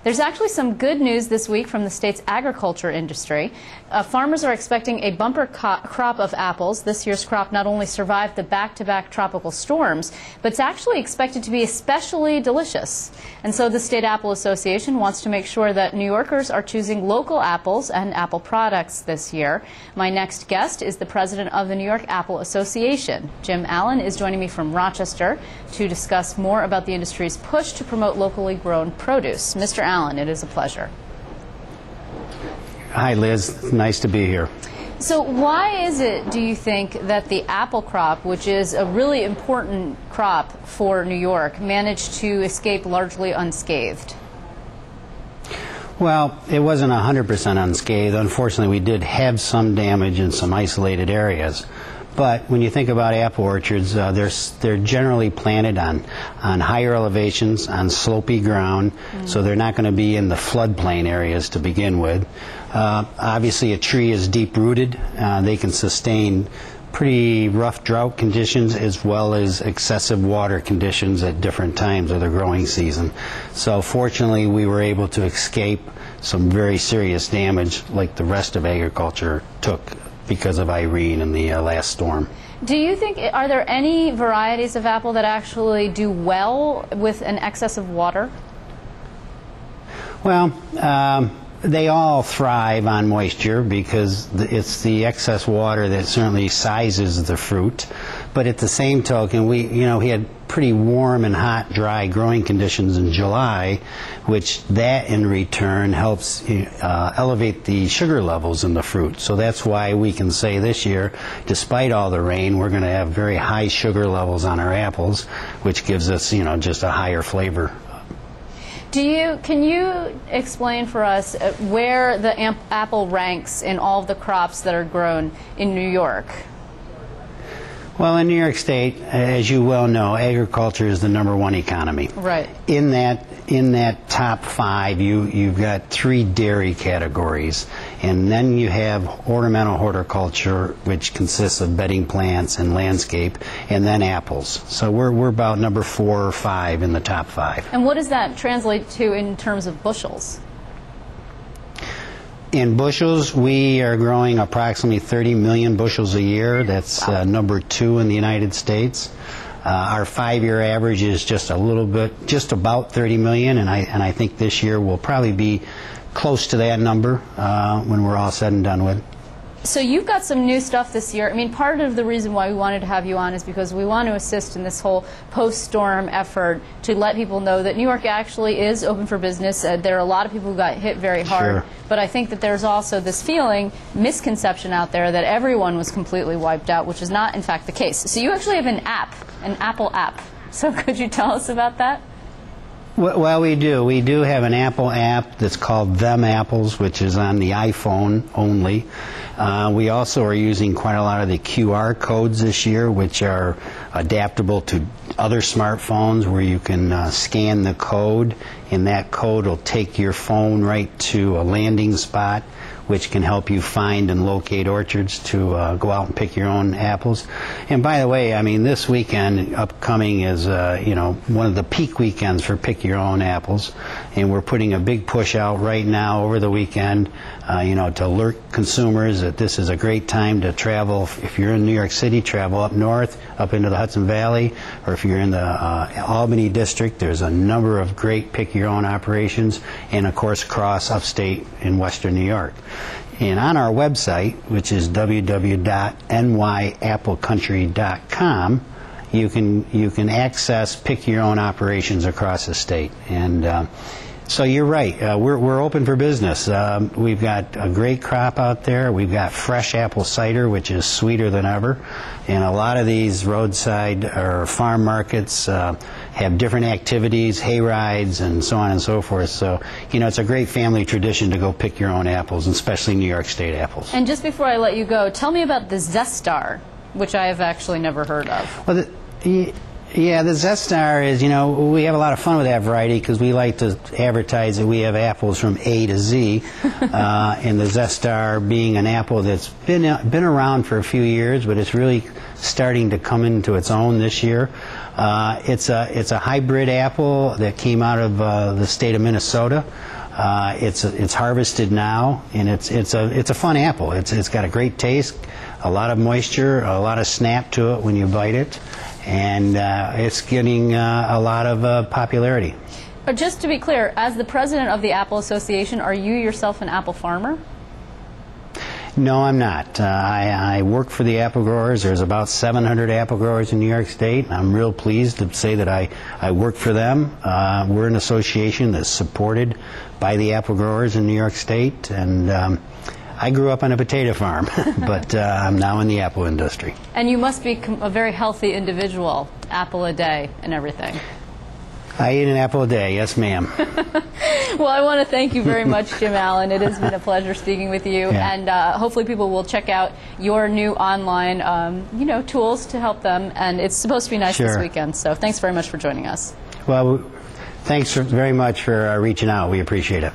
There's actually some good news this week from the state's agriculture industry. Farmers are expecting a bumper crop of apples. This year's crop not only survived the back-to-back tropical storms, but it's actually expected to be especially delicious. And so the State Apple Association wants to make sure that New Yorkers are choosing local apples and apple products this year. My next guest is the president of the New York Apple Association. Jim Allen is joining me from Rochester to discuss more about the industry's push to promote locally grown produce. Mr. Allen, it is a pleasure. Hi, Liz. Nice to be here. So why is it, do you think, that the apple crop, which is a really important crop for New York, managed to escape largely unscathed? Well, it wasn't 100% unscathed. Unfortunately, we did have some damage in some isolated areas. But when you think about apple orchards, they're generally planted on higher elevations, on slopey ground, so they're not going to be in the floodplain areas to begin with. Obviously, a tree is deep-rooted. They can sustain pretty rough drought conditions as well as excessive water conditions at different times of the growing season. So fortunately, we were able to escape some very serious damage like the rest of agriculture took because of Irene and the last storm. Do you think, are there any varieties of apple that actually do well with an excess of water? Well, they all thrive on moisture because it's the excess water that certainly sizes the fruit. But at the same token, we had pretty warm and hot, dry growing conditions in July, which that in return helps elevate the sugar levels in the fruit. So that's why we can say this year, despite all the rain, we're going to have very high sugar levels on our apples, which gives us, just a higher flavor. Can you explain for us where the apple ranks in all of the crops that are grown in New York? Well, in New York State, as you well know, agriculture is the #1 economy. Right. In that top 5, you've got 3 dairy categories, and then you have ornamental horticulture, which consists of bedding plants and landscape, and then apples. So we're about number 4 or 5 in the top 5. And what does that translate to in terms of bushels? In bushels, we are growing approximately 30 million bushels a year. That's number 2 in the United States. Our 5-year average is just about 30 million, and I think this year will probably be close to that number when we're all said and done with. So you've got some new stuff this year. I mean, part of the reason why we wanted to have you on is because we want to assist in this whole post-storm effort to let people know that New York actually is open for business. There are a lot of people who got hit very hard. Sure. But I think that there's also this misconception out there that everyone was completely wiped out, which is not, in fact, the case. So you actually have an app, an Apple app. So could you tell us about that? Well, we do. We do have an Apple app that's called Them Apples, which is on the iPhone only. We also are using quite a lot of the QR codes this year, which are adaptable to other smartphones, where you can scan the code, and that code will take your phone right to a landing spot, which can help you find and locate orchards to go out and pick your own apples. And by the way, I mean, this weekend upcoming is one of the peak weekends for pick your own apples, and we're putting a big push out right now over the weekend to alert consumers that this is a great time to travel. If you're in New York City, travel up north, up into the Hudson Valley, or if you're in the Albany district, there's a number of great pick your own operations, and of course across upstate in western New York. And on our website, which is www.nyapplecountry.com, you can access pick your own operations across the state. And so you're right, we're open for business. We've got a great crop out there. We've got fresh apple cider, which is sweeter than ever. And a lot of these roadside or farm markets have different activities, hay rides, and so on and so forth. So, it's a great family tradition to go pick your own apples, especially New York State apples. And just before I let you go, tell me about the Zestar, which I have actually never heard of. Well, Yeah, the Zestar is, we have a lot of fun with that variety because we like to advertise that we have apples from A to Z, and the Zestar being an apple that's been around for a few years, but it's really starting to come into its own this year. It's a hybrid apple that came out of the state of Minnesota. It's harvested now, and it's a fun apple. It's got a great taste, a lot of moisture, a lot of snap to it when you bite it, and it's getting a lot of popularity. But just to be clear, as the president of the Apple Association, are you yourself an apple farmer? No, I'm not. I work for the apple growers. There's about 700 apple growers in New York State. I'm real pleased to say that I work for them. We're an association that's supported by the apple growers in New York State, and I grew up on a potato farm, but I'm now in the apple industry. And you must be a very healthy individual, apple a day and everything. I eat an apple a day, yes ma'am. Well, I want to thank you very much, Jim Allen. It has been a pleasure speaking with you, and hopefully people will check out your new online tools to help them, and it's supposed to be nice this weekend, so thanks very much for joining us. Well, thanks very much for reaching out. We appreciate it.